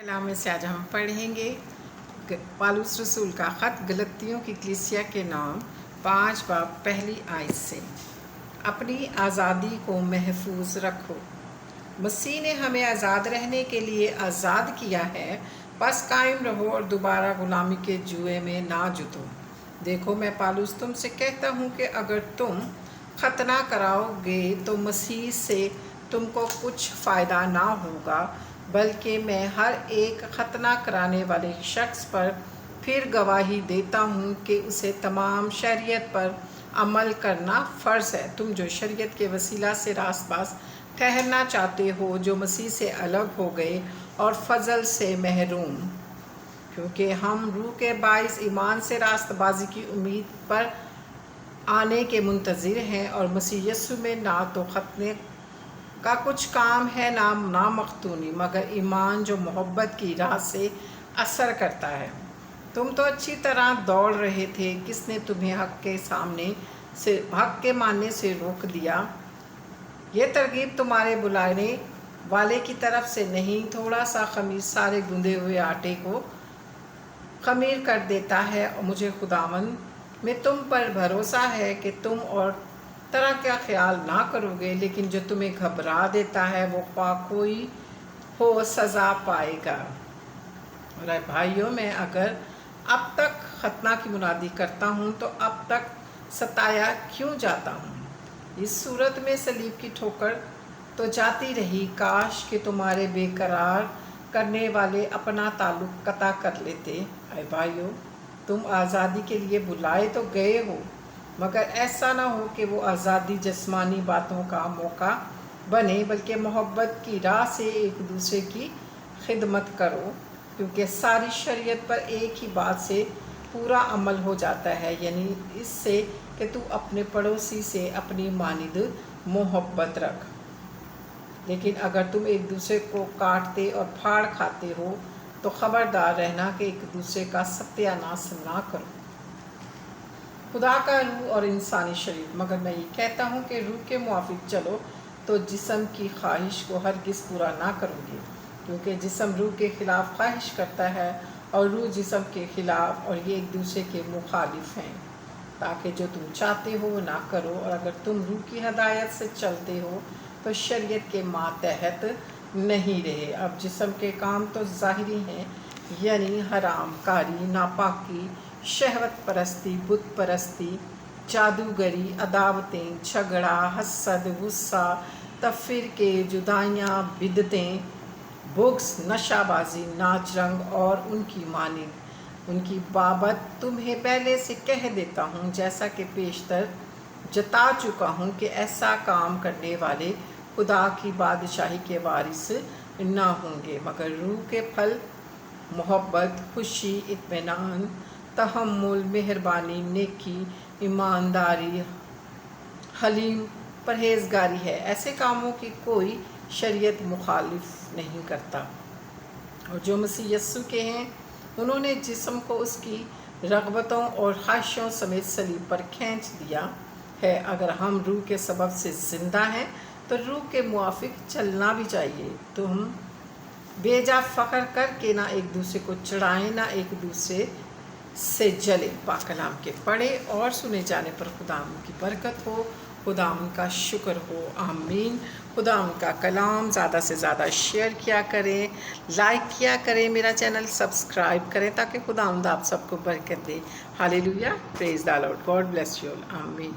कलाम में से आज हम पढ़ेंगे पालूस रसूल का ख़त गलतियों की कलीसिया के नाम 5 बाब पहली आयत से। अपनी आज़ादी को महफूज रखो। मसीह ने हमें आज़ाद रहने के लिए आज़ाद किया है, बस कायम रहो और दोबारा गुलामी के जुए में ना जुटो। देखो, मैं पालूस तुमसे कहता हूँ कि अगर तुम खतना कराओगे तो मसीह से तुमको कुछ फ़ायदा ना होगा, बल्कि मैं हर एक खतना कराने वाले शख्स पर फिर गवाही देता हूँ कि उसे तमाम शरीयत पर अमल करना फ़र्ज़ है। तुम जो शरीयत के वसीला से रास्तबाज़ ठहरना चाहते हो, जो मसीह से अलग हो गए और फजल से महरूम, क्योंकि हम रूह के बाइस ईमान से रास्तबाजी की उम्मीद पर आने के मुंतज़िर हैं, और मसीह यस्सु में ना तो खतने का कुछ काम है ना मख्तूनी, मगर ईमान जो मोहब्बत की राह से असर करता है। तुम तो अच्छी तरह दौड़ रहे थे, किसने तुम्हें हक़ के मानने से रोक दिया? ये तरगीब तुम्हारे बुलाने वाले की तरफ से नहीं। थोड़ा सा खमीर सारे गूंदे हुए आटे को खमीर कर देता है। और मुझे खुदावंद में तुम पर भरोसा है कि तुम और तरह का ख्याल ना करोगे, लेकिन जो तुम्हें घबरा देता है वो ख्वाह कोई हो सज़ा पाएगा। और भाइयों, मैं अगर अब तक खतना की मुनादी करता हूँ तो अब तक सताया क्यों जाता हूँ? इस सूरत में सलीब की ठोकर तो जाती रही। काश कि तुम्हारे बेकरार करने वाले अपना ताल्लुक़ कता कर लेते। अरे भाइयों, तुम आज़ादी के लिए बुलाए तो गए हो, मगर ऐसा ना हो कि वो आज़ादी जिस्मानी बातों का मौका बने, बल्कि मोहब्बत की राह से एक दूसरे की खिदमत करो, क्योंकि सारी शरीयत पर एक ही बात से पूरा अमल हो जाता है, यानी इससे कि तू अपने पड़ोसी से अपनी मानिद मोहब्बत रख। लेकिन अगर तुम एक दूसरे को काटते और फाड़ खाते हो तो ख़बरदार रहना कि एक दूसरे का सत्यानाश ना करो। खुदा का रूह और इंसानी शरीर, मगर मैं ये कहता हूँ कि रूह के मुआफिक चलो तो जिस्म की ख्वाहिश को हरगिज़ पूरा ना करोगे, क्योंकि जिस्म रूह के ख़िलाफ़ ख्वाहिश करता है और रूह जिस्म के ख़िलाफ़, और ये एक दूसरे के मुखालिफ हैं, ताकि जो तुम चाहते हो वो ना करो। और अगर तुम रूह की हदायत से चलते हो तो शरीयत के मातहत नहीं रहे। अब जिस्म के काम तो ज़ाहिरी हैं, यानी हराम कारी, नापाकी, शहवत परस्ती, बुत परस्ती, जादूगरी, अदावतें, झगड़ा, हसद, गुस्सा, तफरीके, जुदाइयाँ, बिदतें, बुग्स, नशाबाजी, नाच रंग और उनकी मानिंद। उनकी बाबत तुम्हें पहले से कह देता हूँ, जैसा कि पेशतर जता चुका हूँ, कि ऐसा काम करने वाले खुदा की बादशाही के वारिस ना होंगे। मगर रूह के फल मोहब्बत, खुशी, इत्मीनान, तहम्मुल, मेहरबानी, नेकी, ईमानदारी, हलीम, परहेजगारी है। ऐसे कामों की कोई शरीयत मुखालिफ नहीं करता। और जो मसीह यस्सु के हैं, उन्होंने जिस्म को उसकी रग़बतों और ख्वाहिशों समेत सलीब पर खींच दिया है। अगर हम रूह के सबब से ज़िंदा हैं तो रूह के मुआफिक चलना भी चाहिए। तो हम बेजा फ़ख्र करके ना एक दूसरे को चढ़ाएं, ना एक दूसरे से जले। पाक कलाम के पढ़े और सुने जाने पर खुदावंद की बरकत हो, खुदावंद का शुक्र हो। आमीन। खुदावंद का कलाम ज़्यादा से ज़्यादा शेयर किया करें, लाइक किया करें, मेरा चैनल सब्सक्राइब करें, ताकि खुदावंद आप सबको बरकत दे। Hallelujah, praise the Lord, God bless you all. आमीन।